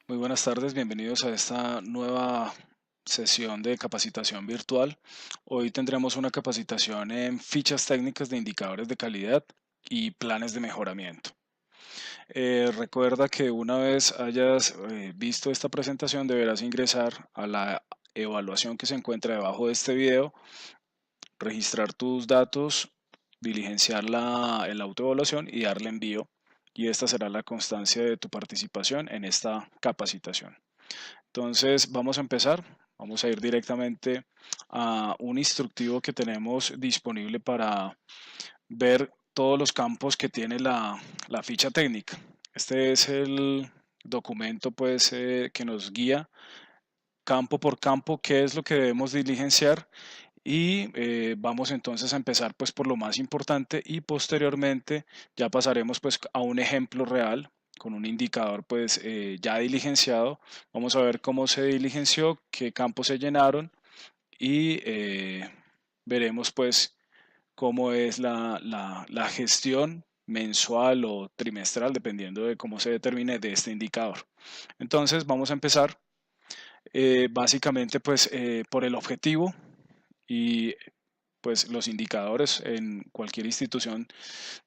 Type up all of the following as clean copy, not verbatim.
Muy buenas tardes, bienvenidos a esta nueva sesión de capacitación virtual. Hoy tendremos una capacitación en fichas técnicas de indicadores de calidad y planes de mejoramiento. Recuerda que una vez hayas visto esta presentación deberás ingresar a la evaluación que se encuentra debajo de este video, registrar tus datos, diligenciar el autoevaluación y darle envío. Y esta será la constancia de tu participación en esta capacitación. Entonces vamos a empezar, vamos a ir directamente a un instructivo que tenemos disponible para ver todos los campos que tiene la ficha técnica. Este es el documento pues que nos guía campo por campo qué es lo que debemos diligenciar y vamos entonces a empezar pues por lo más importante y posteriormente ya pasaremos pues a un ejemplo real con un indicador pues ya diligenciado. Vamos a ver cómo se diligenció, qué campos se llenaron y veremos pues cómo es la gestión mensual o trimestral dependiendo de cómo se determine de este indicador. Entonces vamos a empezar básicamente pues por el objetivo y pues los indicadores en cualquier institución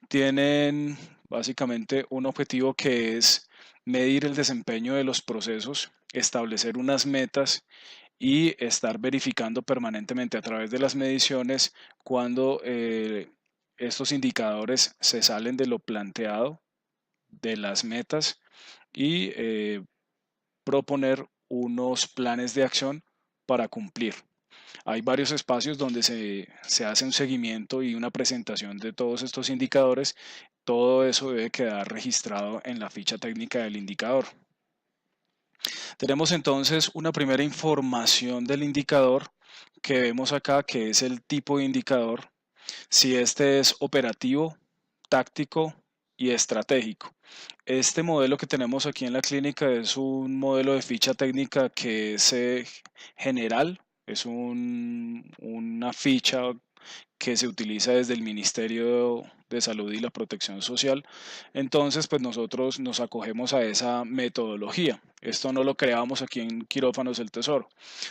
tienen básicamente un objetivo que es medir el desempeño de los procesos, establecer unas metas y estar verificando permanentemente a través de las mediciones cuando estos indicadores se salen de lo planteado, de las metas y proponer unos planes de acción para cumplir. Hay varios espacios donde se hace un seguimiento y una presentación de todos estos indicadores. Todo eso debe quedar registrado en la ficha técnica del indicador. Tenemos entonces una primera información del indicador que vemos acá, que es el tipo de indicador, si este es operativo, táctico y estratégico. Este modelo que tenemos aquí en la clínica es un modelo de ficha técnica que es general, es una ficha que se utiliza desde el Ministerio de Salud y la Protección Social. Entonces, pues nosotros nos acogemos a esa metodología. Esto no lo creamos aquí en Quirófanos del Tesoro.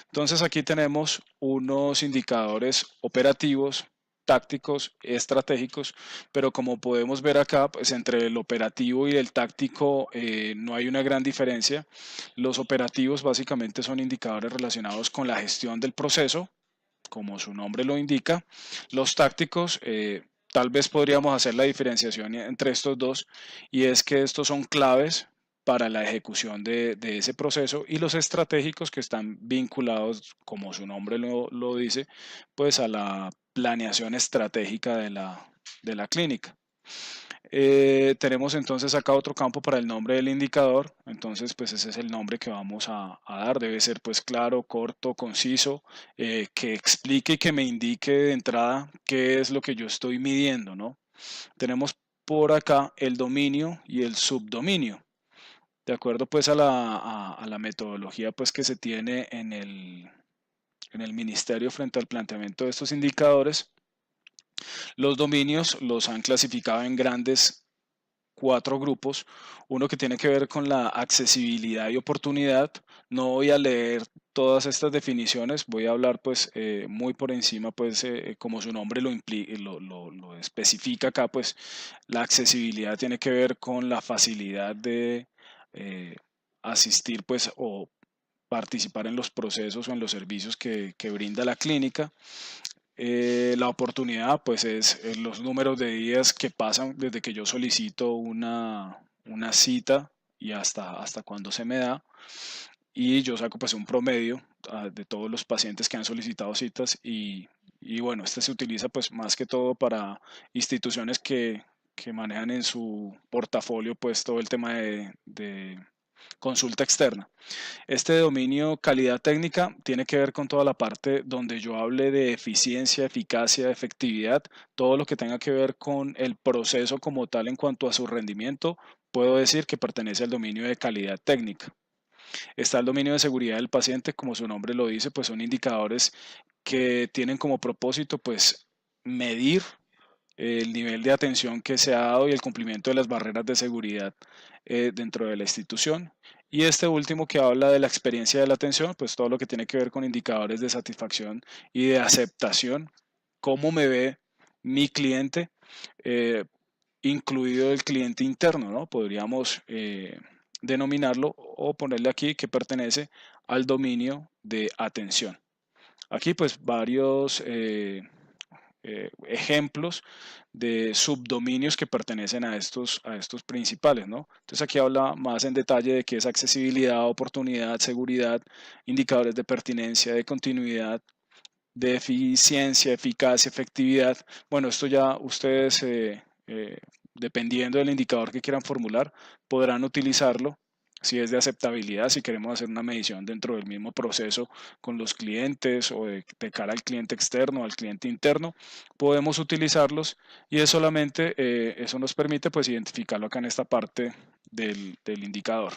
Entonces, aquí tenemos unos indicadores operativos, tácticos, estratégicos, pero como podemos ver acá, pues entre el operativo y el táctico no hay una gran diferencia. Los operativos básicamente son indicadores relacionados con la gestión del proceso, como su nombre lo indica. Los tácticos, tal vez podríamos hacer la diferenciación entre estos dos, y es que estos son claves para la ejecución de ese proceso, y los estratégicos que están vinculados, como su nombre lo dice, pues a la planeación estratégica de la clínica. Tenemos entonces acá otro campo para el nombre del indicador, entonces pues ese es el nombre que vamos a dar, debe ser pues claro, corto, conciso, que explique y que me indique de entrada qué es lo que yo estoy midiendo, ¿no? Tenemos por acá el dominio y el subdominio, de acuerdo pues a la metodología pues que se tiene en el ministerio frente al planteamiento de estos indicadores. Los dominios los han clasificado en grandes cuatro grupos. Uno que tiene que ver con la accesibilidad y oportunidad. No voy a leer todas estas definiciones, voy a hablar pues muy por encima, pues como su nombre lo especifica acá, pues la accesibilidad tiene que ver con la facilidad de eh, asistir pues o participar en los procesos o en los servicios que brinda la clínica. La oportunidad, pues, es los números de días que pasan desde que yo solicito una cita y hasta cuando se me da. Y yo saco, pues, un promedio de todos los pacientes que han solicitado citas. Y bueno, este se utiliza, pues, más que todo para instituciones que manejan en su portafolio, pues, todo el tema de consulta externa. Este dominio calidad técnica tiene que ver con toda la parte donde yo hable de eficiencia, eficacia, efectividad, todo lo que tenga que ver con el proceso como tal en cuanto a su rendimiento, puedo decir que pertenece al dominio de calidad técnica. Está el dominio de seguridad del paciente, como su nombre lo dice, pues son indicadores que tienen como propósito pues medir el nivel de atención que se ha dado y el cumplimiento de las barreras de seguridad dentro de la institución. Y este último que habla de la experiencia de la atención, pues todo lo que tiene que ver con indicadores de satisfacción y de aceptación, cómo me ve mi cliente, eh, incluido el cliente interno, ¿no? Podríamos denominarlo o ponerle aquí que pertenece al dominio de atención. Aquí pues varios ejemplos de subdominios que pertenecen a estos principales, ¿no? Entonces aquí habla más en detalle de qué es accesibilidad, oportunidad, seguridad, indicadores de pertinencia, de continuidad, de eficiencia, eficacia, efectividad. Bueno, esto ya ustedes, dependiendo del indicador que quieran formular, podrán utilizarlo. Si es de aceptabilidad, si queremos hacer una medición dentro del mismo proceso con los clientes o de cara al cliente externo, al cliente interno, podemos utilizarlos y es solamente, eso nos permite pues identificarlo acá en esta parte del indicador.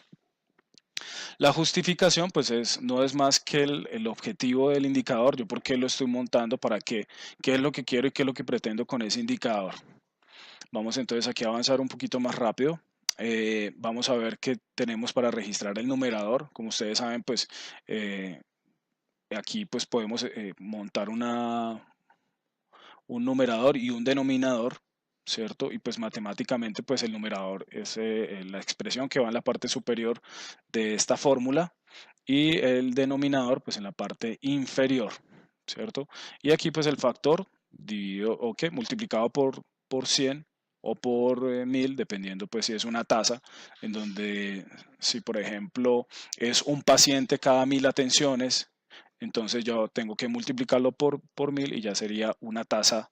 La justificación, pues no es más que el objetivo del indicador, yo por qué lo estoy montando, para qué es lo que quiero y qué es lo que pretendo con ese indicador. Vamos entonces aquí a avanzar un poquito más rápido. Vamos a ver qué tenemos para registrar el numerador. Como ustedes saben, pues aquí pues podemos montar un numerador y un denominador, ¿cierto? Y pues matemáticamente pues el numerador es la expresión que va en la parte superior de esta fórmula y el denominador pues en la parte inferior, ¿cierto? Y aquí pues el factor dividido, ok, multiplicado por 100 o por 1000, dependiendo pues si es una tasa, en donde si por ejemplo es un paciente cada 1000 atenciones, entonces yo tengo que multiplicarlo por 1000 y ya sería una tasa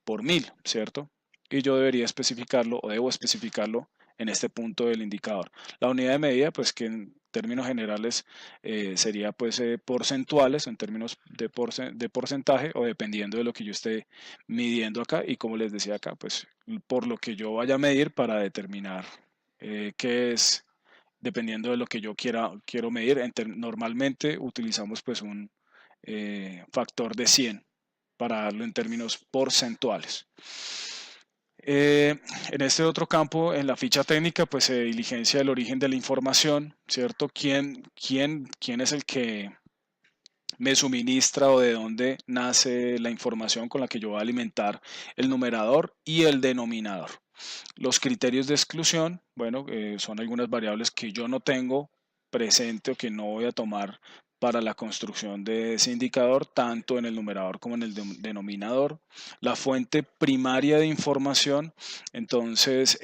por 1000, ¿cierto? Y yo debería especificarlo o debo especificarlo en este punto del indicador. La unidad de medida, pues que en términos generales sería pues porcentuales, en términos de porcentaje o dependiendo de lo que yo esté midiendo acá y como les decía acá, pues por lo que yo vaya a medir para determinar qué es dependiendo de lo que yo quiero medir. Normalmente utilizamos pues un factor de 100 para darlo en términos porcentuales. En este otro campo, en la ficha técnica, pues se diligencia el origen de la información, ¿cierto? ¿Quién es el que me suministra o de dónde nace la información con la que yo voy a alimentar el numerador y el denominador? Los criterios de exclusión, bueno, son algunas variables que yo no tengo presente o que no voy a tomar para la construcción de ese indicador, tanto en el numerador como en el denominador. La fuente primaria de información, entonces,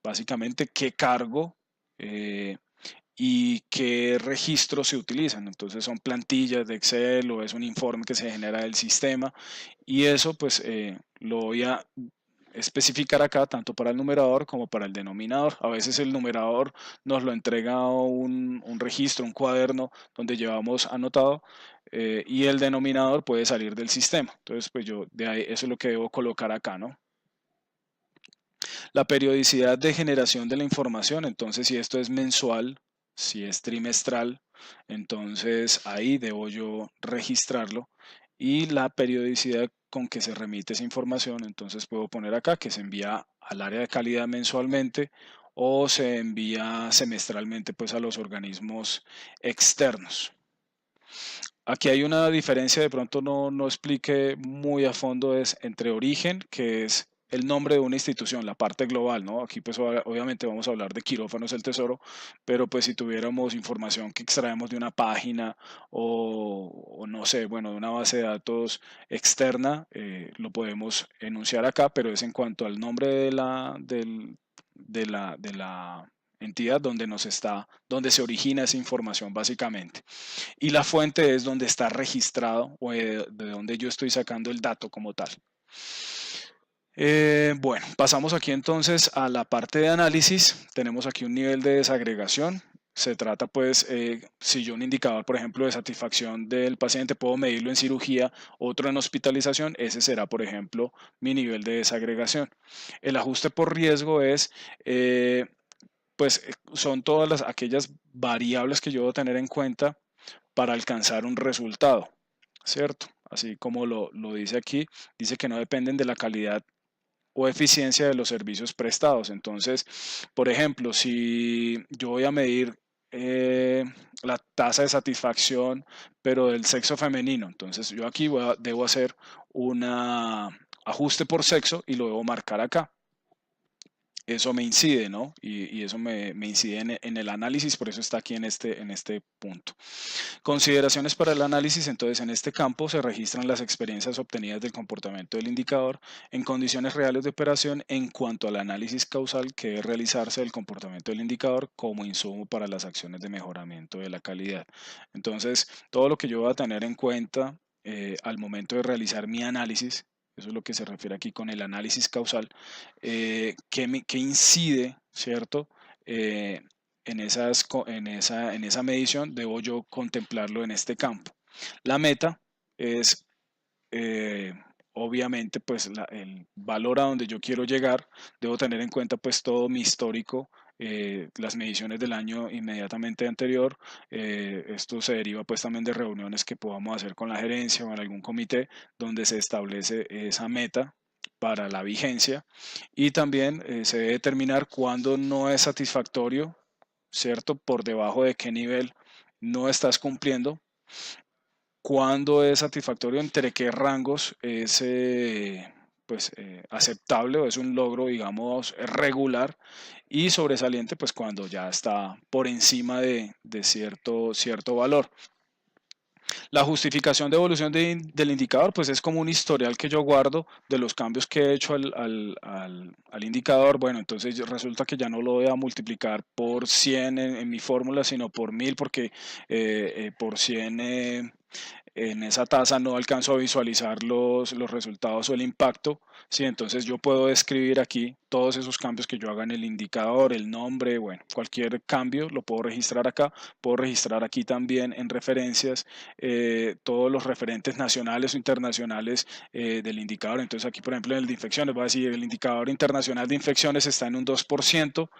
básicamente, qué cargo y qué registros se utilizan. Entonces, son plantillas de Excel o es un informe que se genera del sistema y eso, pues, lo voy a especificar acá tanto para el numerador como para el denominador. A veces el numerador nos lo entrega un registro, un cuaderno donde llevamos anotado y el denominador puede salir del sistema. Entonces, pues yo de ahí eso es lo que debo colocar acá, ¿no? La periodicidad de generación de la información, entonces si esto es mensual, si es trimestral, entonces ahí debo yo registrarlo y la periodicidad con que se remite esa información, entonces puedo poner acá que se envía al área de calidad mensualmente o se envía semestralmente pues a los organismos externos. Aquí hay una diferencia, de pronto no explique muy a fondo, es entre origen, que es el nombre de una institución, la parte global, ¿no? Aquí pues obviamente vamos a hablar de quirófanos del tesoro, pero pues si tuviéramos información que extraemos de una página o no sé, bueno, de una base de datos externa, lo podemos enunciar acá, pero es en cuanto al nombre de la entidad donde se origina esa información básicamente. Y la fuente es donde está registrado o de donde yo estoy sacando el dato como tal. Bueno, pasamos aquí entonces a la parte de análisis. Tenemos aquí un nivel de desagregación. Se trata pues, si yo un indicador, por ejemplo, de satisfacción del paciente, puedo medirlo en cirugía, otro en hospitalización, ese será, por ejemplo, mi nivel de desagregación. El ajuste por riesgo es, pues, son todas aquellas variables que yo debo tener en cuenta para alcanzar un resultado, ¿cierto? Así como lo dice aquí, dice que no dependen de la calidad o eficiencia de los servicios prestados. Entonces, por ejemplo, si yo voy a medir eh, la tasa de satisfacción, pero del sexo femenino, entonces yo aquí debo hacer un ajuste por sexo y lo debo marcar acá. Eso me incide, ¿no? Y eso me incide en el análisis, por eso está aquí en este punto. Consideraciones para el análisis, entonces en este campo se registran las experiencias obtenidas del comportamiento del indicador en condiciones reales de operación en cuanto al análisis causal que debe realizarse del comportamiento del indicador como insumo para las acciones de mejoramiento de la calidad. Entonces, todo lo que yo voy a tener en cuenta al momento de realizar mi análisis, eso es lo que se refiere aquí con el análisis causal, que incide, ¿cierto? Eh, en esa medición debo yo contemplarlo en este campo. La meta es eh, obviamente pues el valor a donde yo quiero llegar. Debo tener en cuenta pues todo mi histórico, las mediciones del año inmediatamente anterior. Esto se deriva pues también de reuniones que podamos hacer con la gerencia o en algún comité donde se establece esa meta para la vigencia, y también se debe determinar cuándo no es satisfactorio, ¿cierto? Por debajo de qué nivel no estás cumpliendo, cuándo es satisfactorio, entre qué rangos es aceptable o es un logro, digamos, regular, y sobresaliente, pues cuando ya está por encima de cierto valor. La justificación de evolución del indicador, pues es como un historial que yo guardo de los cambios que he hecho al indicador. Bueno, entonces resulta que ya no lo voy a multiplicar por 100 en mi fórmula, sino por 1000, porque por 100 en esa tasa no alcanzo a visualizar los resultados o el impacto. Sí, entonces yo puedo describir aquí todos esos cambios que yo haga en el indicador, el nombre, bueno, cualquier cambio lo puedo registrar acá. Puedo registrar aquí también en referencias todos los referentes nacionales o internacionales del indicador. Entonces aquí, por ejemplo, en el de infecciones, va a decir el indicador internacional de infecciones está en un 2%,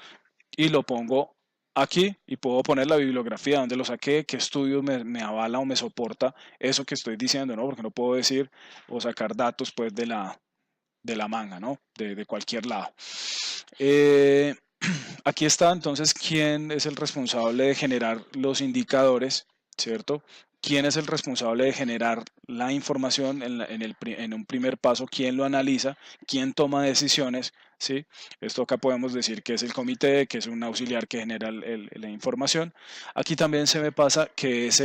y lo pongo aquí, y puedo poner la bibliografía, donde lo saqué, qué estudio me avala o me soporta eso que estoy diciendo, ¿no? Porque no puedo decir o sacar datos pues de la manga, ¿no? De cualquier lado. Eh, Aquí está entonces quién es el responsable de generar los indicadores, ¿cierto? ¿Quién es el responsable de generar la información en un primer paso? ¿Quién lo analiza? ¿Quién toma decisiones? ¿Sí? Esto acá podemos decir que es el comité, que es un auxiliar que genera la información. Aquí también se me pasa que es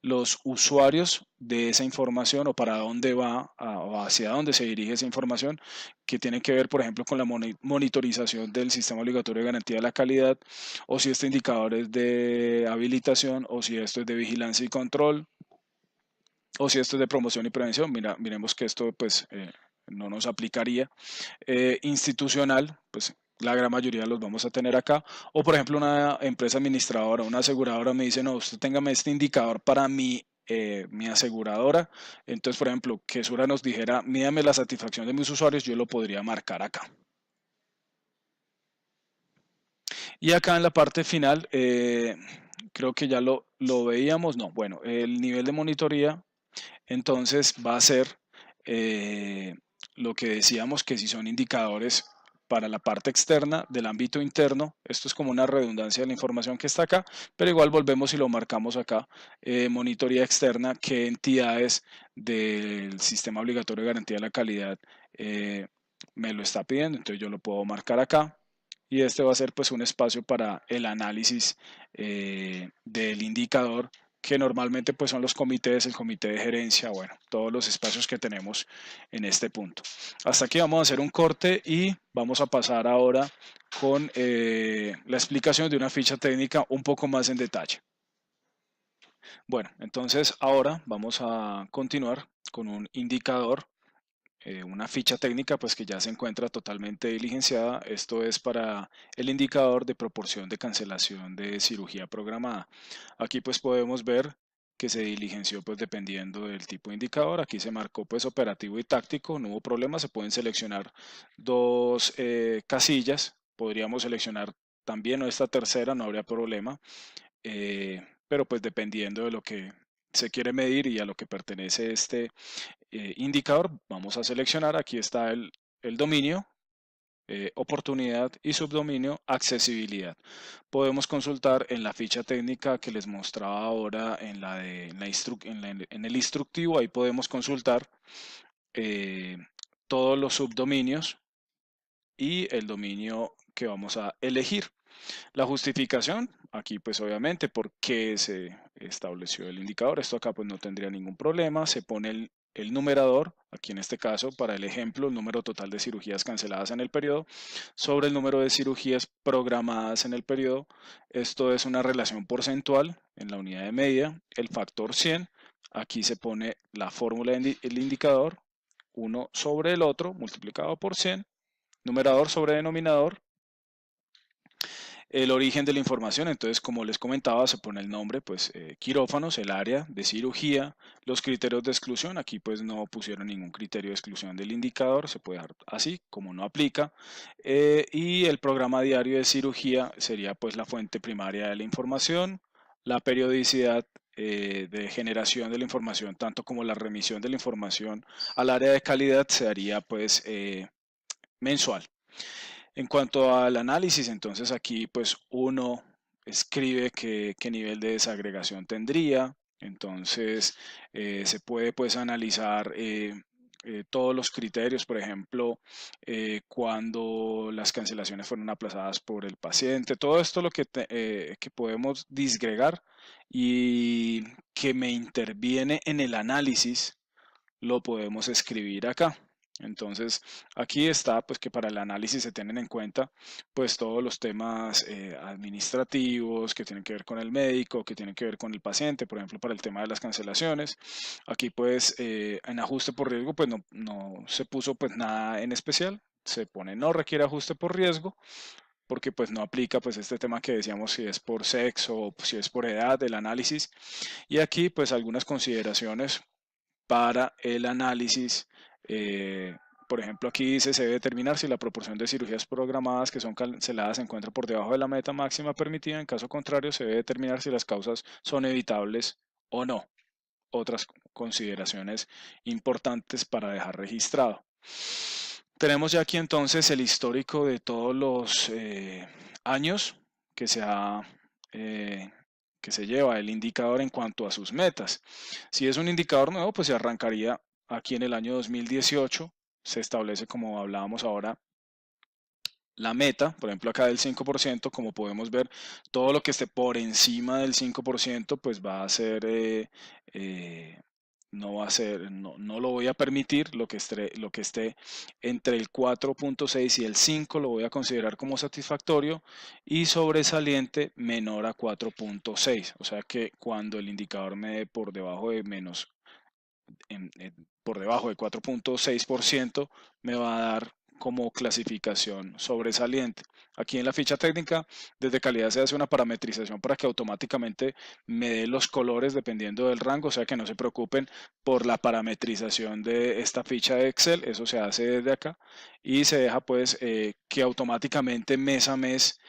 los usuarios de esa información, o para dónde va o hacia dónde se dirige esa información, que tiene que ver, por ejemplo, con la monitorización del sistema obligatorio de garantía de la calidad, o si este indicador es de habilitación, o si esto es de vigilancia y control, o si esto es de promoción y prevención. Miremos que esto pues no nos aplicaría. Institucional, pues la gran mayoría los vamos a tener acá. O por ejemplo, una empresa administradora, una aseguradora me dice, no, usted téngame este indicador para mi aseguradora. Entonces, por ejemplo, que Sura nos dijera, mídame la satisfacción de mis usuarios, yo lo podría marcar acá. Y acá en la parte final, creo que ya lo veíamos, no, bueno, el nivel de monitoría entonces va a ser eh, lo que decíamos, que si son indicadores para la parte externa del ámbito interno, esto es como una redundancia de la información que está acá, pero igual volvemos y lo marcamos acá. Monitoría externa, qué entidades del sistema obligatorio de garantía de la calidad me lo está pidiendo, entonces yo lo puedo marcar acá. Y este va a ser pues un espacio para el análisis del indicador, que normalmente pues son los comités, el comité de gerencia, bueno, todos los espacios que tenemos en este punto. Hasta aquí vamos a hacer un corte y vamos a pasar ahora con la explicación de una ficha técnica un poco más en detalle. Bueno, entonces ahora vamos a continuar con un indicador, una ficha técnica pues que ya se encuentra totalmente diligenciada. Esto es para el indicador de proporción de cancelación de cirugía programada. Aquí pues podemos ver que se diligenció pues dependiendo del tipo de indicador. Aquí se marcó pues operativo y táctico, no hubo problema. Se pueden seleccionar dos casillas, podríamos seleccionar también esta tercera, no habría problema, pero pues dependiendo de lo que se quiere medir y a lo que pertenece indicador, vamos a seleccionar, aquí está el dominio, oportunidad y subdominio, accesibilidad. Podemos consultar en la ficha técnica que les mostraba ahora en el instructivo, ahí podemos consultar todos los subdominios y el dominio que vamos a elegir. La justificación, aquí pues obviamente por qué se estableció el indicador, esto acá pues no tendría ningún problema, se pone el numerador, aquí en este caso para el ejemplo, el número total de cirugías canceladas en el periodo, sobre el número de cirugías programadas en el periodo, esto es una relación porcentual en la unidad de medida, el factor 100, aquí se pone la fórmula del indicador, uno sobre el otro multiplicado por 100, numerador sobre denominador, el origen de la información, entonces como les comentaba, se pone el nombre, pues quirófanos, el área de cirugía, los criterios de exclusión, aquí pues no pusieron ningún criterio de exclusión del indicador, se puede dejar así como no aplica, y el programa diario de cirugía sería pues la fuente primaria de la información, la periodicidad de generación de la información, tanto como la remisión de la información al área de calidad se haría pues mensual. En cuanto al análisis, entonces aquí pues uno escribe qué nivel de desagregación tendría, entonces se puede pues analizar todos los criterios, por ejemplo, cuando las cancelaciones fueron aplazadas por el paciente, todo esto lo que podemos disgregar y que me interviene en el análisis lo podemos escribir acá. Entonces, aquí está, pues que para el análisis se tienen en cuenta, pues todos los temas administrativos que tienen que ver con el médico, que tienen que ver con el paciente, por ejemplo, para el tema de las cancelaciones. Aquí, pues, en ajuste por riesgo, pues no se puso pues nada en especial. Se pone no requiere ajuste por riesgo, porque pues no aplica pues este tema que decíamos si es por sexo o si es por edad del análisis. Y aquí, pues, algunas consideraciones para el análisis. Por ejemplo, aquí dice, se debe determinar si la proporción de cirugías programadas que son canceladas se encuentra por debajo de la meta máxima permitida. En caso contrario, se debe determinar si las causas son evitables o no. Otras consideraciones importantes para dejar registrado. Tenemos ya aquí entonces el histórico de todos los años que eh, que se lleva el indicador en cuanto a sus metas. Si es un indicador nuevo, pues se arrancaría aquí en el año 2018. Se establece, como hablábamos ahora, la meta, por ejemplo acá del 5%, como podemos ver, todo lo que esté por encima del 5%, pues va a ser, no va a ser, no lo voy a permitir, lo que esté entre el 4.6 y el 5 lo voy a considerar como satisfactorio y sobresaliente menor a 4.6, o sea que cuando el indicador me dé por debajo de por debajo de 4.6% me va a dar como clasificación sobresaliente. Aquí en la ficha técnica, desde calidad se hace una parametrización para que automáticamente me dé los colores dependiendo del rango, o sea que no se preocupen por la parametrización de esta ficha de Excel, eso se hace desde acá y se deja pues que automáticamente mes a mes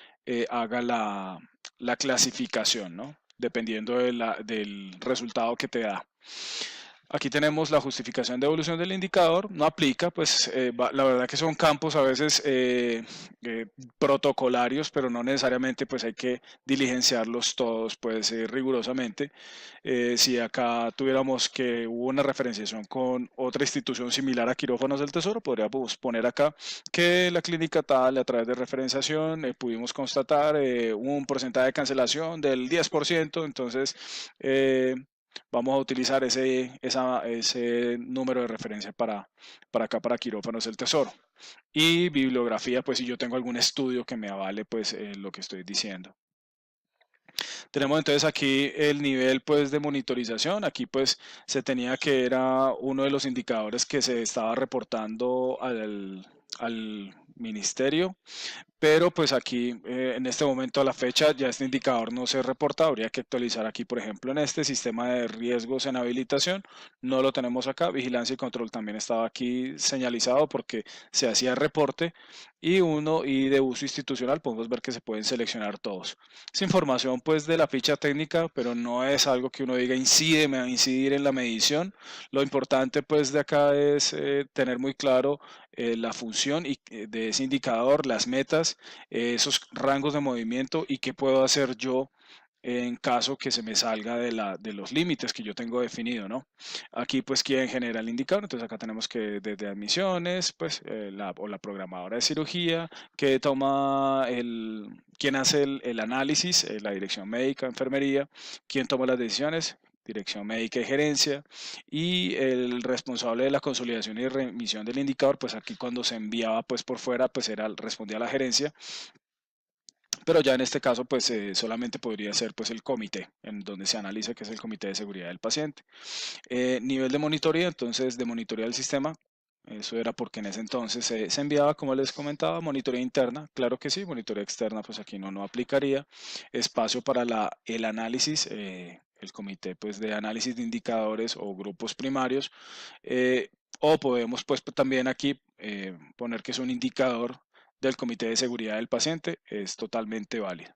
haga la clasificación, ¿no? Dependiendo del resultado que te da. Aquí tenemos la justificación de evolución del indicador, no aplica, pues la verdad que son campos a veces protocolarios, pero no necesariamente pues hay que diligenciarlos todos pues rigurosamente. Si acá tuviéramos que hubo una referenciación con otra institución similar a Quirófanos del Tesoro, podríamos poner acá que la clínica tal a través de referenciación pudimos constatar un porcentaje de cancelación del 10%, entonces vamos a utilizar ese número de referencia para acá, para Quirófanos del Tesoro. Y bibliografía, pues si yo tengo algún estudio que me avale pues lo que estoy diciendo. Tenemos entonces aquí el nivel pues de monitorización. Aquí pues se tenía que era uno de los indicadores que se estaba reportando al ministerio, pero pues aquí en este momento a la fecha ya este indicador no se reporta, habría que actualizar aquí por ejemplo en este sistema de riesgos en habilitación, no lo tenemos acá, vigilancia y control también estaba aquí señalizado porque se hacía reporte y de uso institucional podemos ver que se pueden seleccionar todos. Es información pues de la ficha técnica, pero no es algo que uno diga incide, me va a incidir en la medición. Lo importante pues de acá es tener muy claro la función de ese indicador, las metas, esos rangos de movimiento y qué puedo hacer yo en caso que se me salga de los límites que yo tengo definido, ¿no? Aquí pues quién genera el indicador, entonces acá tenemos que desde admisiones, pues la programadora de cirugía, que toma quién hace el análisis, la dirección médica, enfermería, quién toma las decisiones, dirección médica y gerencia, y el responsable de la consolidación y remisión del indicador, pues aquí cuando se enviaba pues por fuera, pues respondía a la gerencia, pero ya en este caso pues solamente podría ser pues el comité en donde se analiza, que es el comité de seguridad del paciente. Nivel de monitoreo, entonces de monitoreo del sistema, eso era porque en ese entonces se enviaba, como les comentaba, monitoreo interna, claro que sí, monitoreo externa pues aquí no aplicaría. Espacio para el análisis, el comité pues de análisis de indicadores o grupos primarios, o podemos pues también aquí poner que es un indicador del comité de seguridad del paciente, es totalmente válido.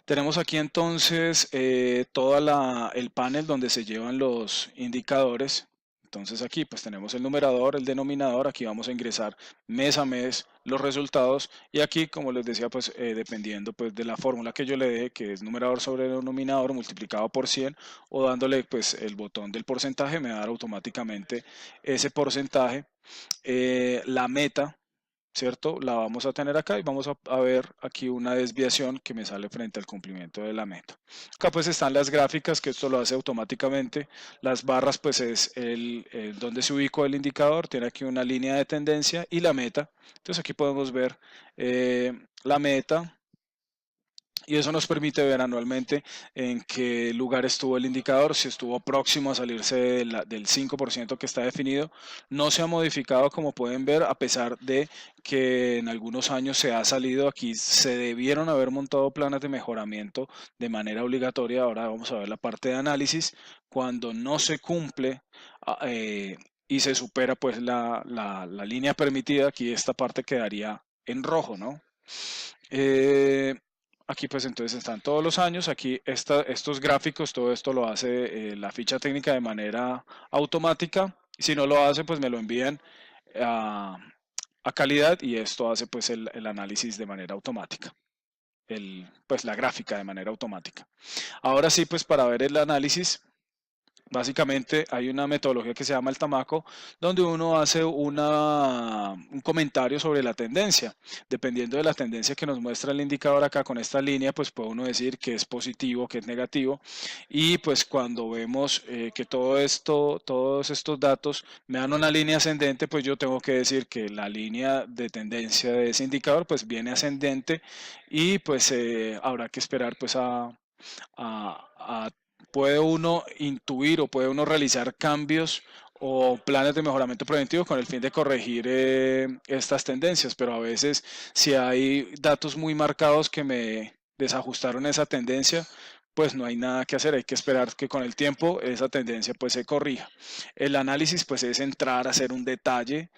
Tenemos aquí entonces todo el panel donde se llevan los indicadores. Entonces aquí pues tenemos el numerador, el denominador, aquí vamos a ingresar mes a mes los resultados y aquí como les decía pues dependiendo pues de la fórmula que yo le dé, que es numerador sobre denominador multiplicado por 100 o dándole pues el botón del porcentaje me va a dar automáticamente ese porcentaje. La meta, ¿cierto? La vamos a tener acá y vamos a ver aquí una desviación que me sale frente al cumplimiento de la meta. Acá pues están las gráficas, que esto lo hace automáticamente. Las barras pues es donde se ubicó el indicador, tiene aquí una línea de tendencia y la meta. Entonces aquí podemos ver la meta, y eso nos permite ver anualmente en qué lugar estuvo el indicador, si estuvo próximo a salirse del 5% que está definido. No se ha modificado, como pueden ver, a pesar de que en algunos años se ha salido. Aquí se debieron haber montado planes de mejoramiento de manera obligatoria. Ahora vamos a ver la parte de análisis. Cuando no se cumple y se supera pues la línea permitida, aquí esta parte quedaría en rojo, ¿no? Eh, Aquí pues entonces están todos los años, aquí estos gráficos, todo esto lo hace la ficha técnica de manera automática. Si no lo hace, pues me lo envían a, a calidad y esto hace pues el análisis de manera automática, pues la gráfica de manera automática. Ahora sí, pues para ver el análisis, básicamente hay una metodología que se llama el tamaco, donde uno hace un comentario sobre la tendencia. Dependiendo de la tendencia que nos muestra el indicador acá con esta línea, pues puede uno decir que es positivo, que es negativo. Y pues cuando vemos que todos estos datos me dan una línea ascendente, pues yo tengo que decir que la línea de tendencia de ese indicador pues viene ascendente y pues habrá que esperar pues a puede uno intuir o puede uno realizar cambios o planes de mejoramiento preventivo con el fin de corregir estas tendencias, pero a veces si hay datos muy marcados que me desajustaron esa tendencia, pues no hay nada que hacer, hay que esperar que con el tiempo esa tendencia pues se corrija. El análisis pues es entrar a hacer un detalle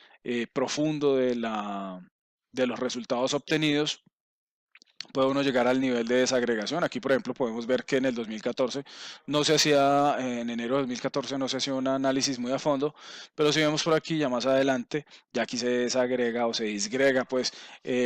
profundo de los resultados obtenidos. Puede uno llegar al nivel de desagregación. Aquí, por ejemplo, podemos ver que en el 2014 no se hacía, en enero de 2014 no se hacía un análisis muy a fondo, pero si vemos por aquí ya más adelante, ya aquí se desagrega o se disgrega, pues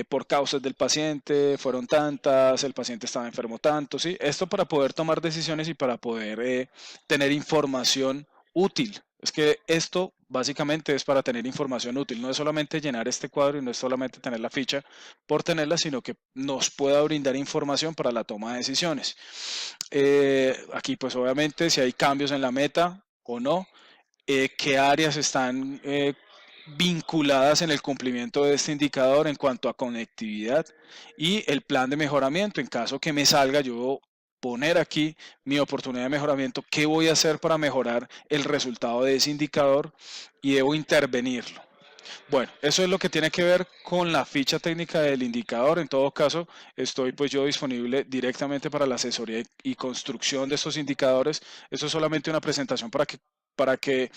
por causas del paciente, fueron tantas, el paciente estaba enfermo tanto, ¿sí? Esto para poder tomar decisiones y para poder tener información útil. Es que esto básicamente es para tener información útil, no es solamente llenar este cuadro y no es solamente tener la ficha por tenerla, sino que nos pueda brindar información para la toma de decisiones. Aquí pues obviamente si hay cambios en la meta o no, qué áreas están vinculadas en el cumplimiento de este indicador en cuanto a conectividad y el plan de mejoramiento. En caso que me salga, yo poner aquí mi oportunidad de mejoramiento, qué voy a hacer para mejorar el resultado de ese indicador y debo intervenirlo. Bueno, eso es lo que tiene que ver con la ficha técnica del indicador. En todo caso, estoy pues yo disponible directamente para la asesoría y construcción de estos indicadores. Eso es solamente una presentación para que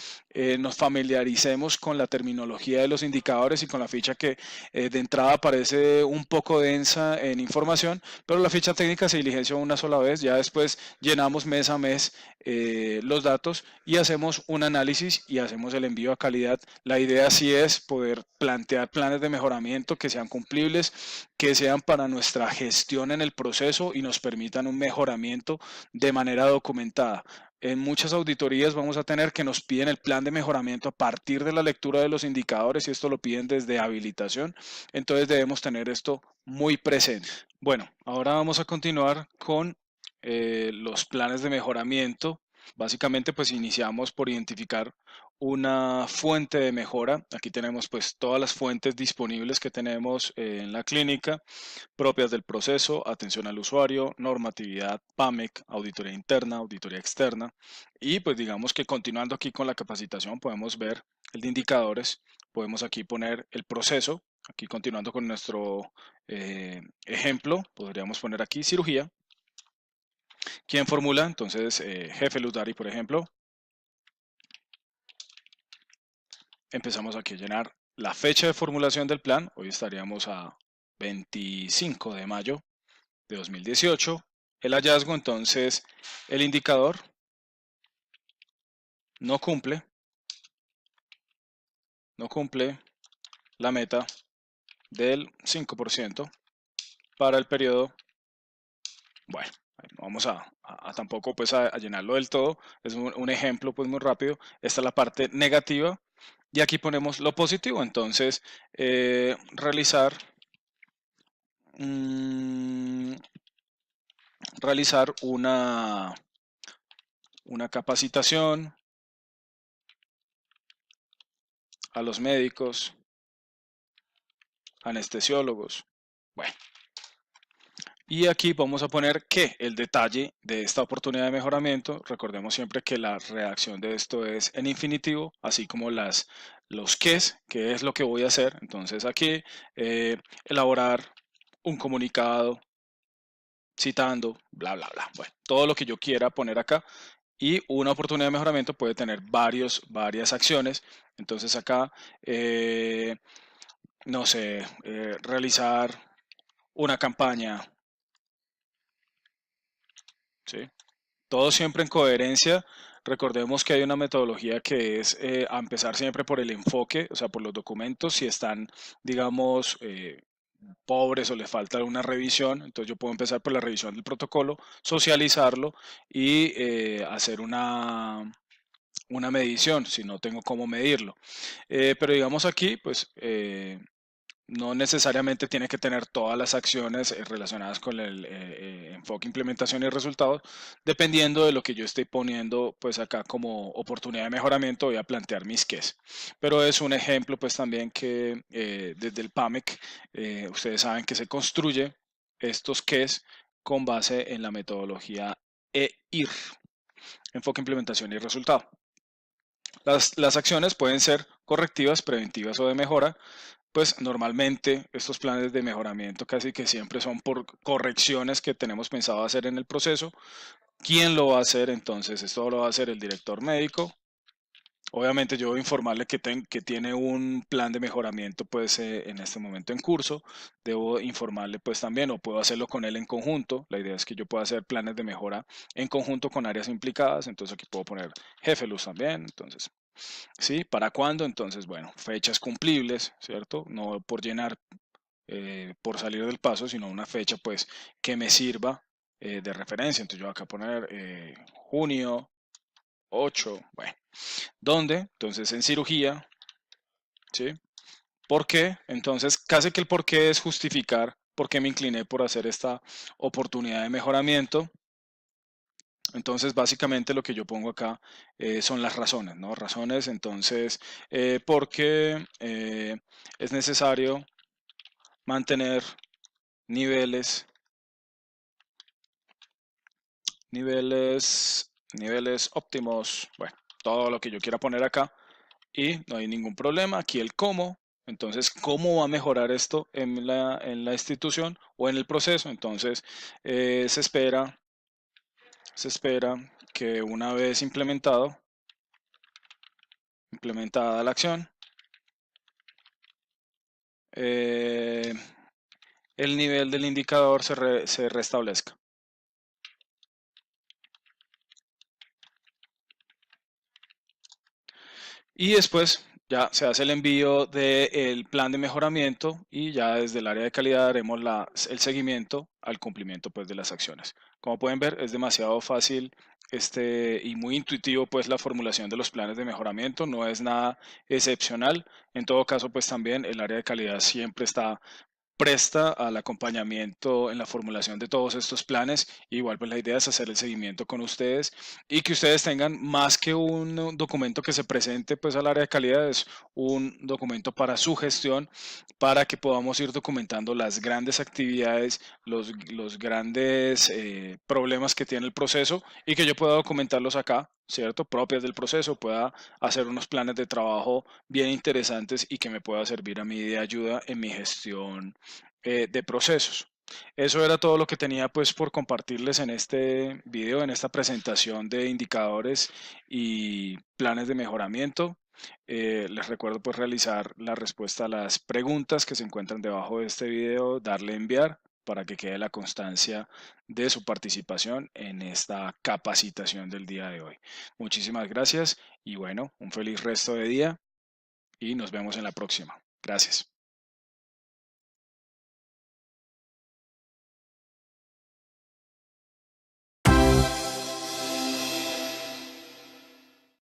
nos familiaricemos con la terminología de los indicadores y con la ficha que de entrada parece un poco densa en información, pero la ficha técnica se diligencia una sola vez. Ya después llenamos mes a mes los datos y hacemos un análisis y hacemos el envío a calidad. La idea sí es poder plantear planes de mejoramiento que sean cumplibles, que sean para nuestra gestión en el proceso y nos permitan un mejoramiento de manera documentada. En muchas auditorías vamos a tener que nos piden el plan de mejoramiento a partir de la lectura de los indicadores y esto lo piden desde habilitación. Entonces debemos tener esto muy presente. Bueno, ahora vamos a continuar con los planes de mejoramiento. Básicamente, pues iniciamos por identificar una fuente de mejora. Aquí tenemos pues todas las fuentes disponibles que tenemos en la clínica, propias del proceso, atención al usuario, normatividad, PAMEC, auditoría interna, auditoría externa. Y pues digamos que continuando aquí con la capacitación podemos ver el de indicadores, podemos aquí poner el proceso. Aquí continuando con nuestro ejemplo, podríamos poner aquí cirugía. ¿Quién formula? Entonces, jefe Lutari, por ejemplo. Empezamos aquí a llenar la fecha de formulación del plan. Hoy estaríamos a 25 de mayo de 2018. El hallazgo, entonces, el indicador no cumple la meta del 5% para el periodo. Bueno, no vamos a tampoco pues a llenarlo del todo. Es un ejemplo pues muy rápido. Esta es la parte negativa. Y aquí ponemos lo positivo. Entonces, realizar realizar una capacitación a los médicos, anestesiólogos. Bueno, y aquí vamos a poner que el detalle de esta oportunidad de mejoramiento, recordemos siempre que la redacción de esto es en infinitivo, así como los qué es lo que voy a hacer. Entonces aquí elaborar un comunicado citando, bla, bla, bla. Bueno, todo lo que yo quiera poner acá. Y una oportunidad de mejoramiento puede tener varias acciones. Entonces acá, no sé, realizar una campaña, ¿sí? Todo siempre en coherencia. Recordemos que hay una metodología que es a empezar siempre por el enfoque, o sea, por los documentos, si están, digamos, pobres o les falta alguna revisión, entonces yo puedo empezar por la revisión del protocolo, socializarlo y hacer una medición, si no tengo cómo medirlo. Pero digamos aquí, pues no necesariamente tiene que tener todas las acciones relacionadas con el enfoque, implementación y resultados. Dependiendo de lo que yo esté poniendo, pues acá como oportunidad de mejoramiento voy a plantear mis qués. Pero es un ejemplo, pues también que desde el PAMEC, ustedes saben que se construye estos qués con base en la metodología EIR, enfoque, implementación y resultado. Las acciones pueden ser correctivas, preventivas o de mejora. Pues normalmente estos planes de mejoramiento casi que siempre son por correcciones que tenemos pensado hacer en el proceso. ¿Quién lo va a hacer? Entonces, esto lo va a hacer el director médico. Obviamente yo debo informarle que tiene un plan de mejoramiento pues en este momento en curso. Debo informarle pues también o puedo hacerlo con él en conjunto. La idea es que yo pueda hacer planes de mejora en conjunto con áreas implicadas. Entonces aquí puedo poner jefe luz también. Entonces, ¿sí? ¿Para cuándo? Entonces, bueno, fechas cumplibles, ¿cierto? No por llenar, por salir del paso, sino una fecha pues que me sirva de referencia. Entonces yo voy acá a poner junio 8, bueno. ¿Dónde? Entonces en cirugía, ¿sí? ¿Por qué? Entonces casi que el por qué es justificar por qué me incliné por hacer esta oportunidad de mejoramiento. Entonces, básicamente lo que yo pongo acá son las razones, ¿no? Razones, entonces, porque es necesario mantener niveles, niveles óptimos, bueno, todo lo que yo quiera poner acá y no hay ningún problema. Aquí el cómo, Entonces, ¿cómo va a mejorar esto en la institución o en el proceso? Entonces, eh, se espera, se espera que una vez implementada la acción, eh, el nivel del indicador se restablezca. Y después ya se hace el envío del plan de mejoramiento y ya desde el área de calidad haremos el seguimiento al cumplimiento pues de las acciones. Como pueden ver, es demasiado fácil y muy intuitivo pues la formulación de los planes de mejoramiento, no es nada excepcional. En todo caso, pues también el área de calidad siempre está presta al acompañamiento en la formulación de todos estos planes. Igual, pues la idea es hacer el seguimiento con ustedes y que ustedes tengan más que un documento que se presente pues al área de calidad, es un documento para su gestión, para que podamos ir documentando las grandes actividades, los grandes problemas que tiene el proceso y que yo pueda documentarlos acá, ¿cierto? Propias del proceso, pueda hacer unos planes de trabajo bien interesantes y que me pueda servir a mí de ayuda en mi gestión de procesos. Eso era todo lo que tenía pues por compartirles en este video, en esta presentación de indicadores y planes de mejoramiento. Les recuerdo pues realizar la respuesta a las preguntas que se encuentran debajo de este video, darle a enviar para que quede la constancia de su participación en esta capacitación del día de hoy. Muchísimas gracias y bueno, un feliz resto de día y nos vemos en la próxima. Gracias.